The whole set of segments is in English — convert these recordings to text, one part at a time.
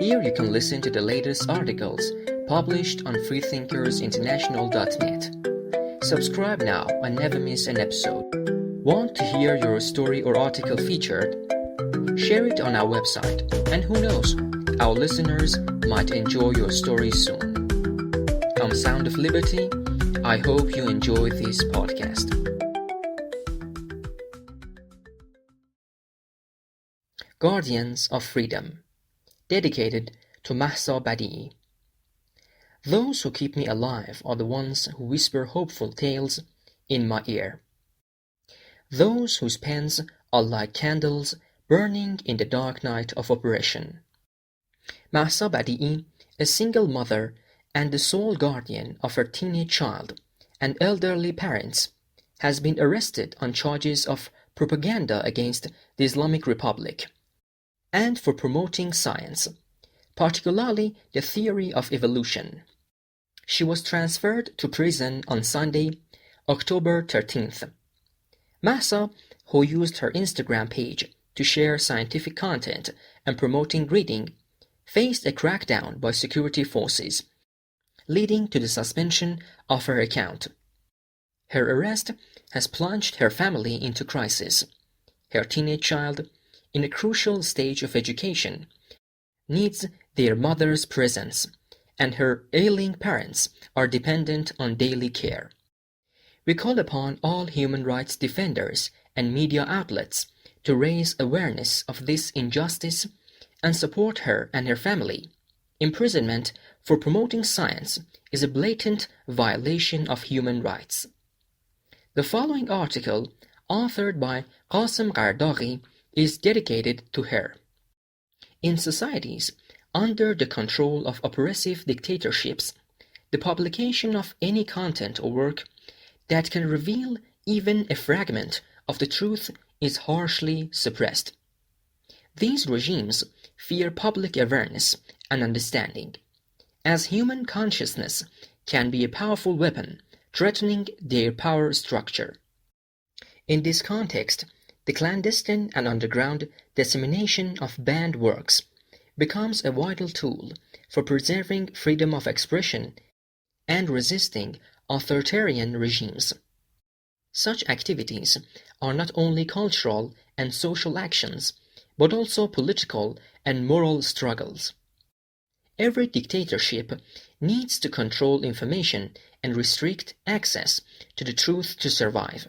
Here you can listen to the latest articles published on freethinkersinternational.net. Subscribe now and never miss an episode. Want to hear your story or article featured? Share it on our website, and who knows, our listeners might enjoy your story soon. I'm Sound of Liberty. I hope you enjoy this podcast. Guardians of Freedom, dedicated to Mahsa Badiei. Those who keep me alive are the ones who whisper hopeful tales in my ear. Those whose pens are like candles burning in the dark night of oppression. Mahsa Badiei, a single mother and the sole guardian of her teenage child and elderly parents, has been arrested on charges of propaganda against the Islamic Republic and for promoting science, particularly the theory of evolution. She was transferred to prison on Sunday, October 13th. Mahsa, who used her Instagram page to share scientific content and promoting reading, faced a crackdown by security forces, leading to the suspension of her account. Her arrest has plunged her family into crisis. Her teenage child, in a crucial stage of education, needs their mother's presence, and her ailing parents are dependent on daily care. We call upon all human rights defenders and media outlets to raise awareness of this injustice and support her and her family. Imprisonment for promoting science is a blatant violation of human rights. The following article, authored by Ghasem Ghareh Daghi, is dedicated to her. In societies under the control of oppressive dictatorships, the publication of any content or work that can reveal even a fragment of the truth is harshly suppressed. These regimes fear public awareness and understanding, as human consciousness can be a powerful weapon threatening their power structure. In this context, the clandestine and underground dissemination of banned works becomes a vital tool for preserving freedom of expression and resisting authoritarian regimes. Such activities are not only cultural and social actions, but also political and moral struggles. Every dictatorship needs to control information and restrict access to the truth to survive.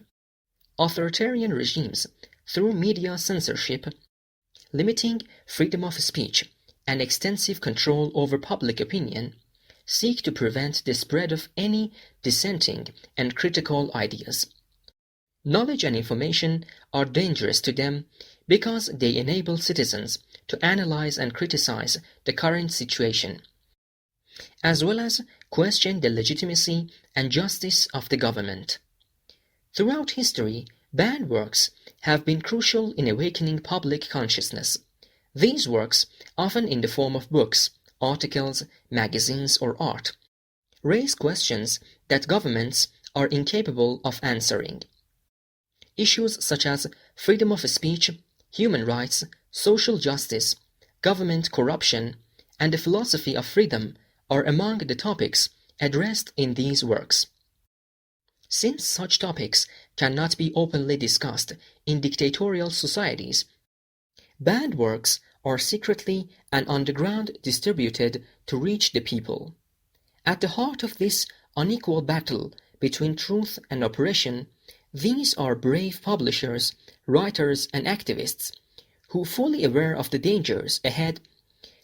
Authoritarian regimes, through media censorship, limiting freedom of speech, and extensive control over public opinion, seek to prevent the spread of any dissenting and critical ideas. Knowledge and information are dangerous to them because they enable citizens to analyze and criticize the current situation, as well as question the legitimacy and justice of the government. Throughout history, banned works have been crucial in awakening public consciousness. These works, often in the form of books, articles, magazines, or art, raise questions that governments are incapable of answering. Issues such as freedom of speech, human rights, social justice, government corruption, and the philosophy of freedom are among the topics addressed in these works. Since such topics cannot be openly discussed in dictatorial societies, banned works are secretly and underground distributed to reach the people. At the heart of this unequal battle between truth and oppression, these are brave publishers, writers, and activists who, fully aware of the dangers ahead,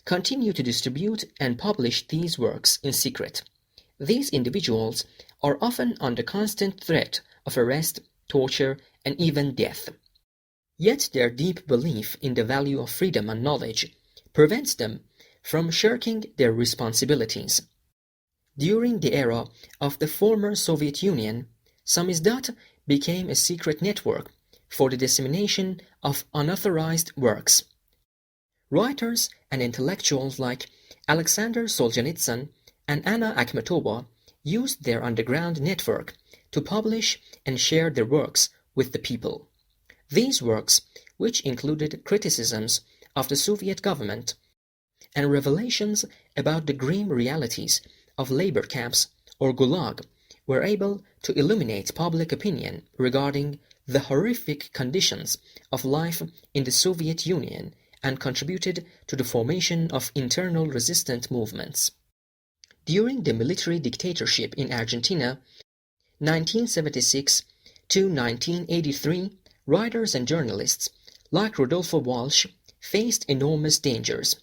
continue to distribute and publish these works in secret. These individuals are often under constant threat of arrest, torture, and even death. Yet their deep belief in the value of freedom and knowledge prevents them from shirking their responsibilities. During the era of the former Soviet Union, Samizdat became a secret network for the dissemination of unauthorized works. Writers and intellectuals like Alexander Solzhenitsyn and Anna Akhmatova used their underground network to publish and share their works with the people. These works, which included criticisms of the Soviet government and revelations about the grim realities of labor camps or gulag were able to illuminate public opinion regarding the horrific conditions of life in the Soviet Union and contributed to the formation of internal resistant movements. During the military dictatorship in Argentina, 1976 to 1983, writers and journalists like Rodolfo Walsh faced enormous dangers.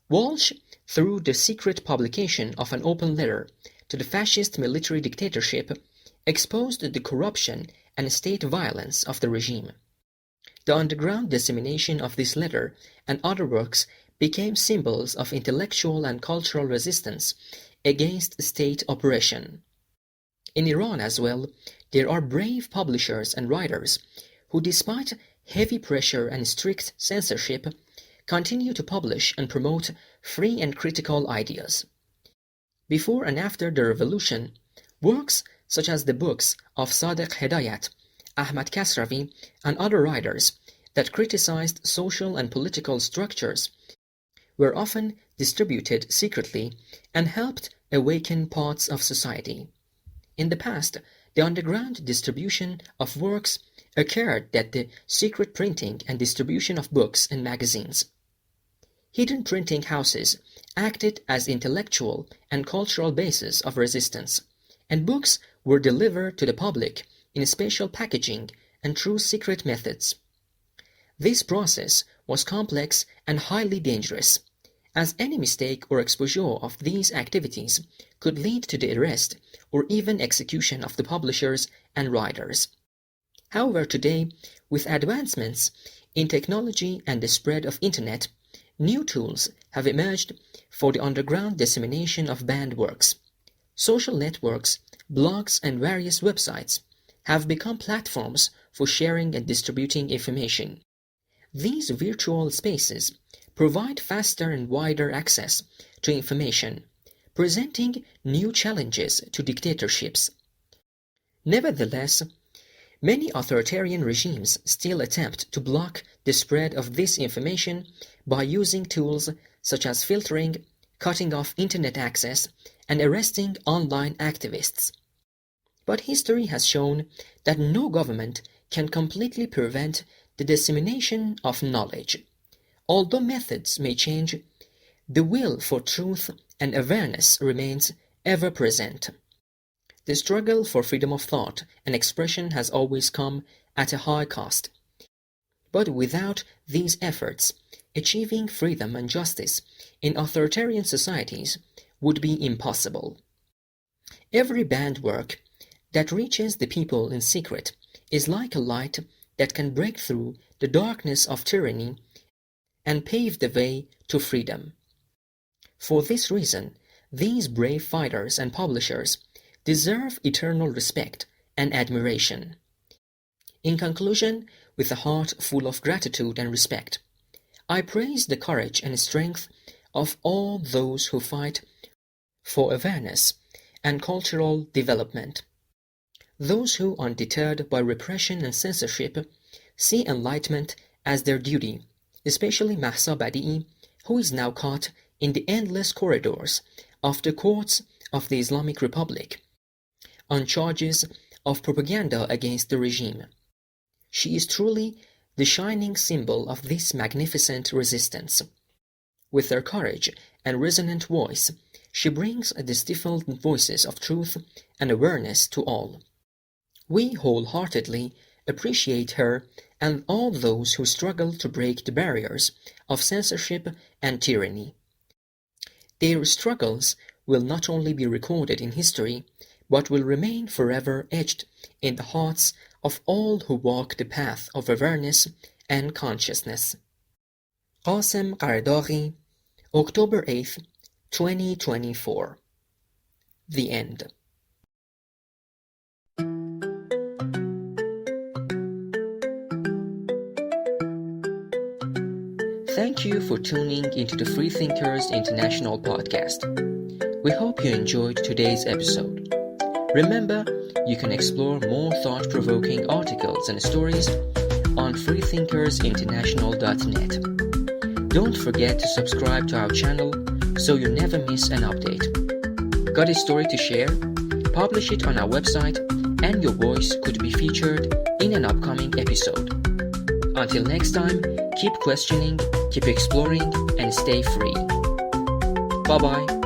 Walsh, through the secret publication of an open letter to the fascist military dictatorship, exposed the corruption and state violence of the regime. The underground dissemination of this letter and other works became symbols of intellectual and cultural resistance against state oppression. In Iran as well, there are brave publishers and writers who, despite heavy pressure and strict censorship, continue to publish and promote free and critical ideas. Before and after the revolution, works such as the books of Sadiq Hedayat, Ahmad Kasravi, and other writers that criticized social and political structures were often distributed secretly and helped awaken parts of society. In the past, the underground distribution of works occurred at the secret printing and distribution of books and magazines. Hidden printing houses acted as intellectual and cultural bases of resistance, and books were delivered to the public in special packaging and through secret methods. This process was complex and highly dangerous, as any mistake or exposure of these activities could lead to the arrest or even execution of the publishers and writers. However, today, with advancements in technology and the spread of Internet, new tools have emerged for the underground dissemination of banned works. Social networks, blogs, and various websites have become platforms for sharing and distributing information. These virtual spaces provide faster and wider access to information, presenting new challenges to dictatorships. Nevertheless, many authoritarian regimes still attempt to block the spread of this information by using tools such as filtering, cutting off Internet access, and arresting online activists. But history has shown that no government can completely prevent the dissemination of knowledge. Although methods may change, the will for truth and awareness remains ever present. The struggle for freedom of thought and expression has always come at a high cost. But without these efforts, achieving freedom and justice in authoritarian societies would be impossible. Every banned work that reaches the people in secret is like a light that can break through the darkness of tyranny and pave the way to freedom. For this reason, these brave fighters and publishers deserve eternal respect and admiration. In conclusion, with a heart full of gratitude and respect, I praise the courage and strength of all those who fight for awareness and cultural development. Those who, undeterred by repression and censorship, see enlightenment as their duty, especially Mahsa Badiei, who is now caught in the endless corridors of the courts of the Islamic Republic on charges of propaganda against the regime. She is truly the shining symbol of this magnificent resistance. With her courage and resonant voice, she brings the stifled voices of truth and awareness to all. We wholeheartedly appreciate her and all those who struggle to break the barriers of censorship and tyranny. Their struggles will not only be recorded in history, but will remain forever etched in the hearts of all who walk the path of awareness and consciousness. Ghasem Ghareh Daghi, October 8, 2024. The End. Thank you for tuning into the Freethinkers International podcast. We hope you enjoyed today's episode. Remember, you can explore more thought-provoking articles and stories on freethinkersinternational.net. Don't forget to subscribe to our channel so you never miss an update. Got a story to share? Publish it on our website and your voice could be featured in an upcoming episode. Until next time, keep questioning, keep exploring, and stay free. Bye-bye.